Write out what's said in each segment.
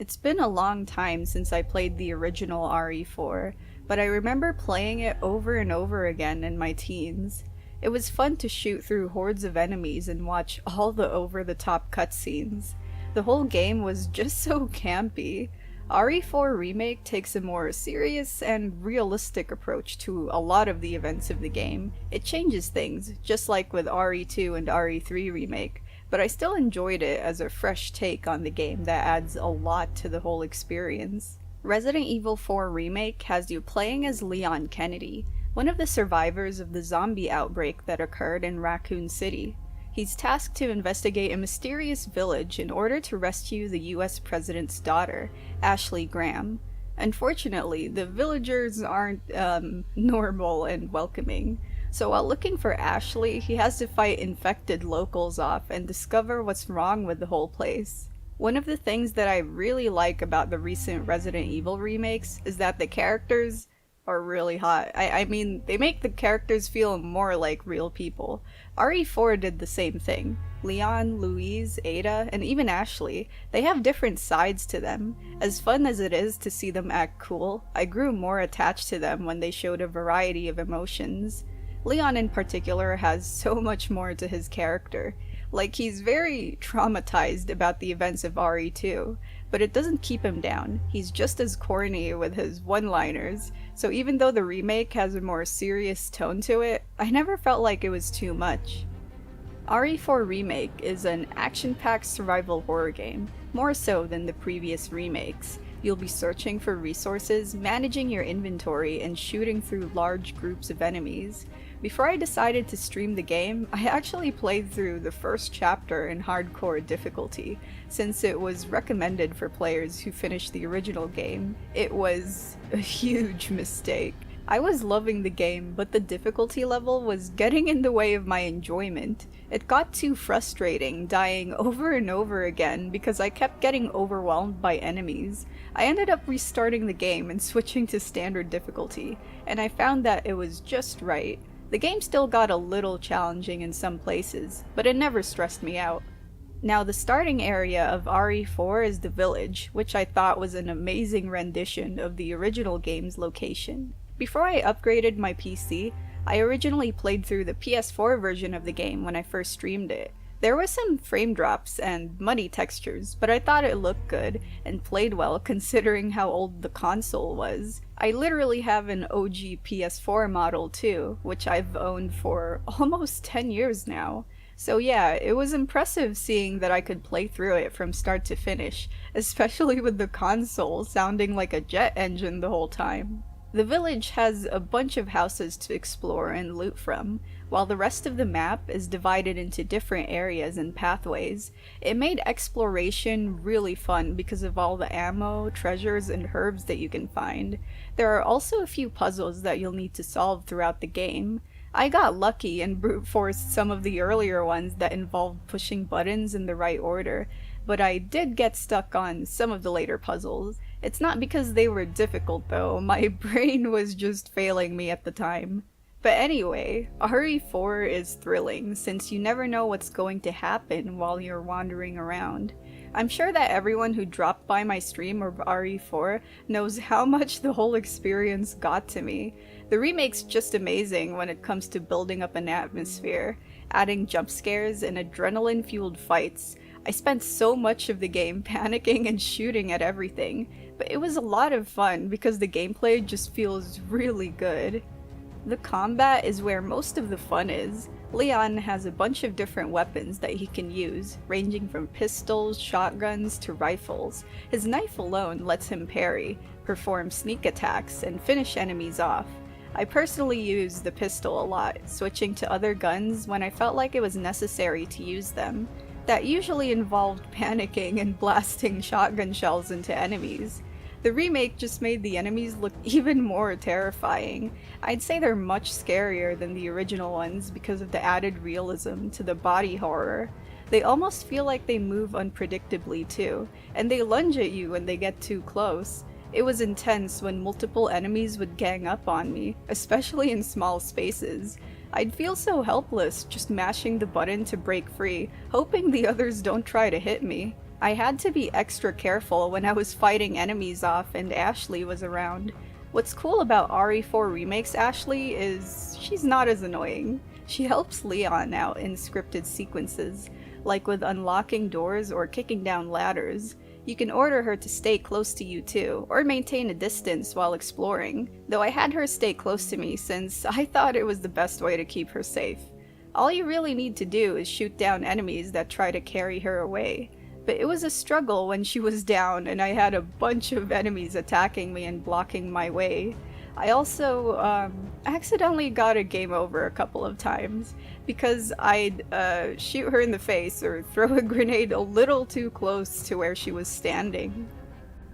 It's been a long time since I played the original RE4, but I remember playing it over and over again in my teens. It was fun to shoot through hordes of enemies and watch all the over-the-top cutscenes. The whole game was just so campy. RE4 Remake takes a more serious and realistic approach to a lot of the events of the game. It changes things, just like with RE2 and RE3 Remake, but I still enjoyed it as a fresh take on the game that adds a lot to the whole experience. Resident Evil 4 Remake has you playing as Leon Kennedy, one of the survivors of the zombie outbreak that occurred in Raccoon City. He's tasked to investigate a mysterious village in order to rescue the US President's daughter, Ashley Graham. Unfortunately, the villagers aren't, normal and welcoming. So while looking for Ashley, he has to fight infected locals off and discover what's wrong with the whole place. One of the things that I really like about the recent Resident Evil remakes is that the characters are really hot. I mean, they make the characters feel more like real people. RE4 did the same thing. Leon, Louise, Ada, and even Ashley, they have different sides to them. As fun as it is to see them act cool, I grew more attached to them when they showed a variety of emotions. Leon in particular has so much more to his character. Like, he's very traumatized about the events of RE2, but it doesn't keep him down. He's just as corny with his one-liners, so even though the remake has a more serious tone to it, I never felt like it was too much. RE4 Remake is an action-packed survival horror game, more so than the previous remakes. You'll be searching for resources, managing your inventory, and shooting through large groups of enemies. Before I decided to stream the game, I actually played through the first chapter in hardcore difficulty, since it was recommended for players who finished the original game. It was a huge mistake. I was loving the game, but the difficulty level was getting in the way of my enjoyment. It got too frustrating, dying over and over again because I kept getting overwhelmed by enemies. I ended up restarting the game and switching to standard difficulty, and I found that it was just right. The game still got a little challenging in some places, but it never stressed me out. Now, the starting area of RE4 is the village, which I thought was an amazing rendition of the original game's location. Before I upgraded my PC, I originally played through the PS4 version of the game when I first streamed it. There were some frame drops and muddy textures, but I thought it looked good and played well considering how old the console was. I literally have an OG PS4 model too, which I've owned for almost 10 years now. So yeah, it was impressive seeing that I could play through it from start to finish, especially with the console sounding like a jet engine the whole time. The village has a bunch of houses to explore and loot from, while the rest of the map is divided into different areas and pathways. It made exploration really fun because of all the ammo, treasures, and herbs that you can find. There are also a few puzzles that you'll need to solve throughout the game. I got lucky and brute forced some of the earlier ones that involved pushing buttons in the right order, but I did get stuck on some of the later puzzles. It's not because they were difficult though, my brain was just failing me at the time. But anyway, RE4 is thrilling since you never know what's going to happen while you're wandering around. I'm sure that everyone who dropped by my stream of RE4 knows how much the whole experience got to me. The remake's just amazing when it comes to building up an atmosphere, adding jump scares and adrenaline-fueled fights. I spent so much of the game panicking and shooting at everything, but it was a lot of fun because the gameplay just feels really good. The combat is where most of the fun is. Leon has a bunch of different weapons that he can use, ranging from pistols, shotguns, to rifles. His knife alone lets him parry, perform sneak attacks, and finish enemies off. I personally use the pistol a lot, switching to other guns when I felt like it was necessary to use them. That usually involved panicking and blasting shotgun shells into enemies. The remake just made the enemies look even more terrifying. I'd say they're much scarier than the original ones because of the added realism to the body horror. They almost feel like they move unpredictably too, and they lunge at you when they get too close. It was intense when multiple enemies would gang up on me, especially in small spaces. I'd feel so helpless just mashing the button to break free, hoping the others don't try to hit me. I had to be extra careful when I was fighting enemies off and Ashley was around. What's cool about RE4 Remake's Ashley is she's not as annoying. She helps Leon out in scripted sequences, like with unlocking doors or kicking down ladders. You can order her to stay close to you too, or maintain a distance while exploring, though I had her stay close to me since I thought it was the best way to keep her safe. All you really need to do is shoot down enemies that try to carry her away. But it was a struggle when she was down and I had a bunch of enemies attacking me and blocking my way. I also accidentally got a game over a couple of times because I'd shoot her in the face or throw a grenade a little too close to where she was standing.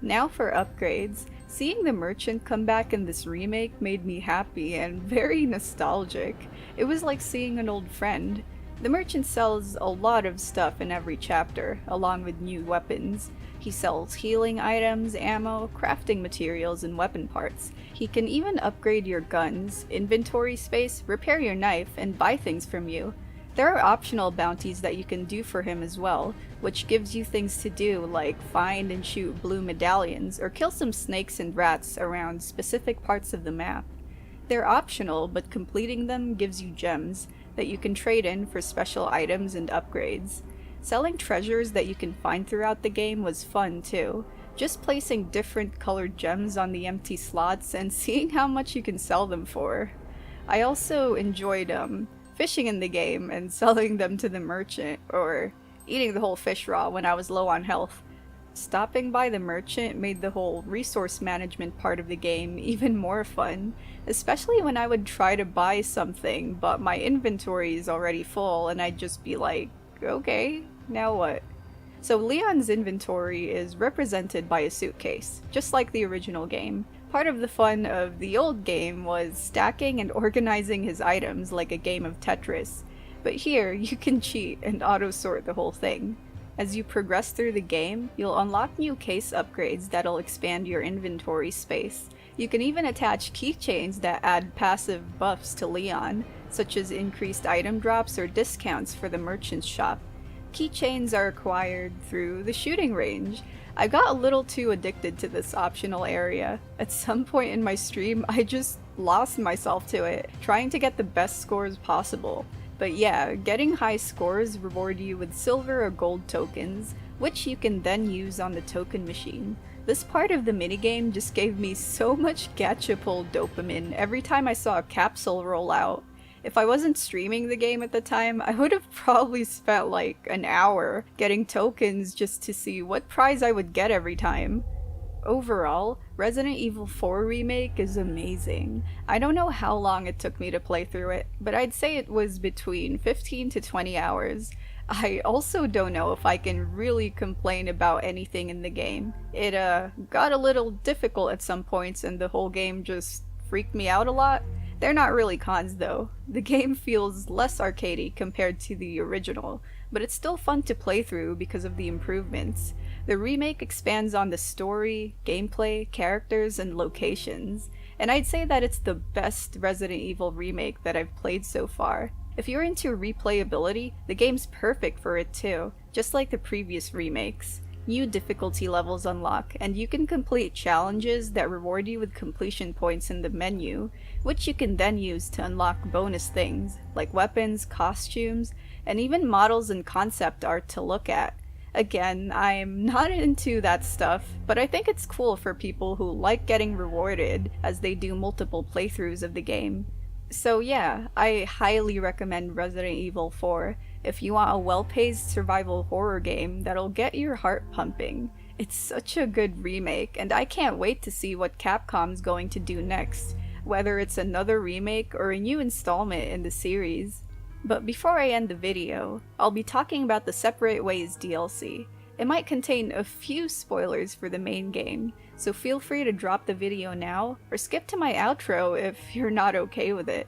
Now for upgrades. Seeing the merchant come back in this remake made me happy and very nostalgic. It was like seeing an old friend. The merchant sells a lot of stuff in every chapter, along with new weapons. He sells healing items, ammo, crafting materials, and weapon parts. He can even upgrade your guns, inventory space, repair your knife, and buy things from you. There are optional bounties that you can do for him as well, which gives you things to do like find and shoot blue medallions or kill some snakes and rats around specific parts of the map. They're optional, but completing them gives you gems that you can trade in for special items and upgrades. Selling treasures that you can find throughout the game was fun too. Just placing different colored gems on the empty slots and seeing how much you can sell them for. I also enjoyed fishing in the game and selling them to the merchant, or eating the whole fish raw when I was low on health. Stopping by the merchant made the whole resource management part of the game even more fun, especially when I would try to buy something but my inventory is already full and I'd just be like, okay, now what? So Leon's inventory is represented by a suitcase, just like the original game. Part of the fun of the old game was stacking and organizing his items like a game of Tetris, but here you can cheat and auto-sort the whole thing. As you progress through the game, you'll unlock new case upgrades that'll expand your inventory space. You can even attach keychains that add passive buffs to Leon, such as increased item drops or discounts for the merchant's shop. Keychains are acquired through the shooting range. I got a little too addicted to this optional area. At some point in my stream, I just lost myself to it, trying to get the best scores possible. But yeah, getting high scores reward you with silver or gold tokens, which you can then use on the token machine. This part of the minigame just gave me so much gacha pull dopamine every time I saw a capsule roll out. If I wasn't streaming the game at the time, I would have probably spent like an hour getting tokens just to see what prize I would get every time. Overall, Resident Evil 4 Remake is amazing. I don't know how long it took me to play through it, but I'd say it was between 15 to 20 hours. I also don't know if I can really complain about anything in the game. It got a little difficult at some points and the whole game just freaked me out a lot. They're not really cons though. The game feels less arcadey compared to the original, but it's still fun to play through because of the improvements. The remake expands on the story, gameplay, characters, and locations, and I'd say that it's the best Resident Evil remake that I've played so far. If you're into replayability, the game's perfect for it too, just like the previous remakes. New difficulty levels unlock, and you can complete challenges that reward you with completion points in the menu, which you can then use to unlock bonus things, like weapons, costumes, and even models and concept art to look at. Again, I'm not into that stuff, but I think it's cool for people who like getting rewarded as they do multiple playthroughs of the game. So yeah, I highly recommend Resident Evil 4 if you want a well-paced survival horror game that'll get your heart pumping. It's such a good remake, and I can't wait to see what Capcom's going to do next, whether it's another remake or a new installment in the series. But before I end the video, I'll be talking about the Separate Ways DLC. It might contain a few spoilers for the main game, so feel free to drop the video now, or skip to my outro if you're not okay with it.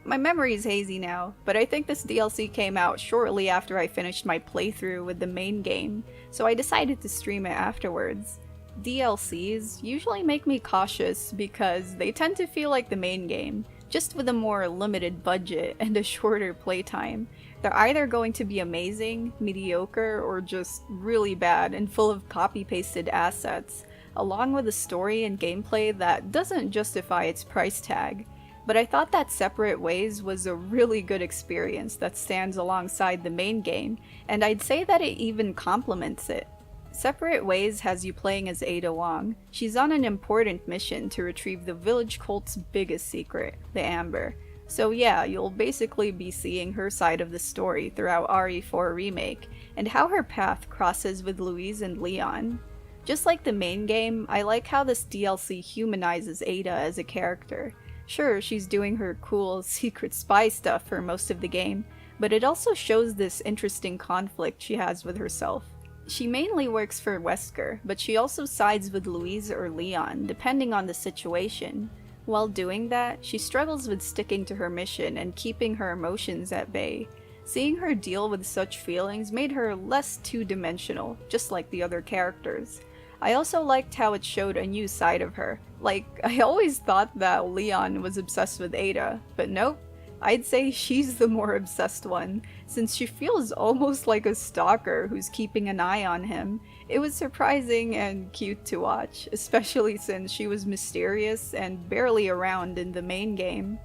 My memory's hazy now, but I think this DLC came out shortly after I finished my playthrough with the main game, so I decided to stream it afterwards. DLCs usually make me cautious because they tend to feel like the main game. just with a more limited budget and a shorter playtime. They're either going to be amazing, mediocre, or just really bad and full of copy-pasted assets, along with a story and gameplay that doesn't justify its price tag. But I thought that Separate Ways was a really good experience that stands alongside the main game, and I'd say that it even complements it. Separate Ways has you playing as Ada Wong. She's on an important mission to retrieve the village cult's biggest secret, the Amber. So yeah, you'll basically be seeing her side of the story throughout RE4 Remake, and how her path crosses with Louise and Leon. Just like the main game, I like how this DLC humanizes Ada as a character. Sure, she's doing her cool secret spy stuff for most of the game, but it also shows this interesting conflict she has with herself. She mainly works for Wesker, but she also sides with Louise or Leon, depending on the situation. While doing that, she struggles with sticking to her mission and keeping her emotions at bay. Seeing her deal with such feelings made her less two-dimensional, just like the other characters. I also liked how it showed a new side of her. Like, I always thought that Leon was obsessed with Ada, but nope. I'd say she's the more obsessed one, since she feels almost like a stalker who's keeping an eye on him. It was surprising and cute to watch, especially since she was mysterious and barely around in the main game.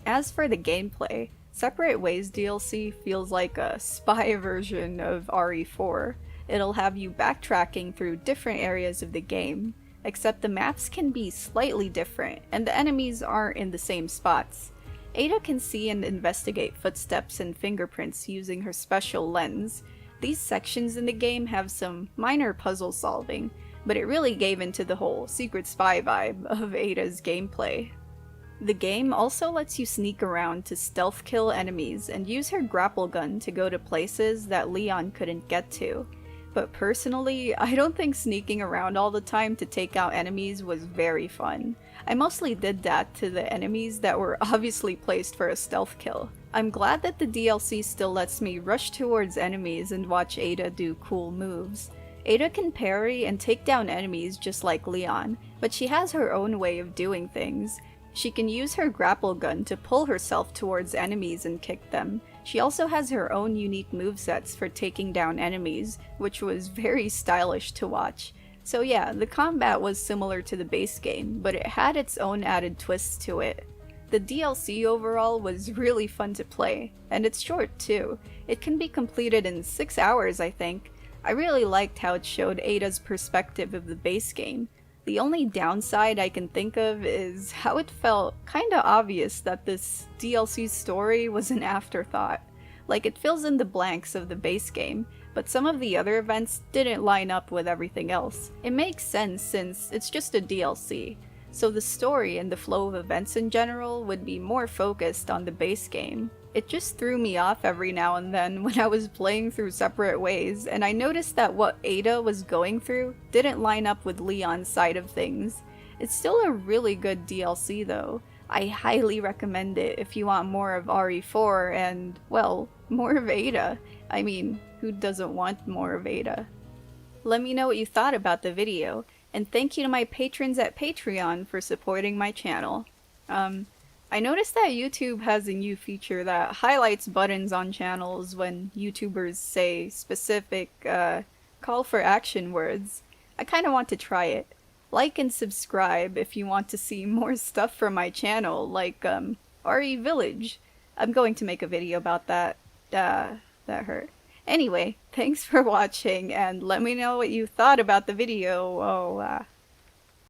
As for the gameplay, Separate Ways DLC feels like a spy version of RE4. It'll have you backtracking through different areas of the game, except the maps can be slightly different and the enemies aren't in the same spots. Ada can see and investigate footsteps and fingerprints using her special lens. These sections in the game have some minor puzzle solving, but it really gave into the whole secret spy vibe of Ada's gameplay. The game also lets you sneak around to stealth kill enemies and use her grapple gun to go to places that Leon couldn't get to. But personally, I don't think sneaking around all the time to take out enemies was very fun. I mostly did that to the enemies that were obviously placed for a stealth kill. I'm glad that the DLC still lets me rush towards enemies and watch Ada do cool moves. Ada can parry and take down enemies just like Leon, but she has her own way of doing things. She can use her grapple gun to pull herself towards enemies and kick them. She also has her own unique movesets for taking down enemies, which was very stylish to watch. So yeah, the combat was similar to the base game, but it had its own added twists to it. The DLC overall was really fun to play, and it's short too. It can be completed in 6 hours, I think. I really liked how it showed Ada's perspective of the base game. The only downside I can think of is how it felt kinda obvious that this DLC story was an afterthought. Like, it fills in the blanks of the base game, but some of the other events didn't line up with everything else. It makes sense since it's just a DLC, so the story and the flow of events in general would be more focused on the base game. It just threw me off every now and then when I was playing through Separate Ways, and I noticed that what Ada was going through didn't line up with Leon's side of things. It's still a really good DLC though. I highly recommend it if you want more of RE4 and, well, more of Ada. I mean, who doesn't want more of Ada? Let me know what you thought about the video, and thank you to my patrons at Patreon for supporting my channel. I noticed that YouTube has a new feature that highlights buttons on channels when YouTubers say specific, call for action words. I kinda want to try it. Like and subscribe if you want to see more stuff from my channel, like, RE Village. I'm going to make a video about that. That hurt. Anyway, thanks for watching, and let me know what you thought about the video.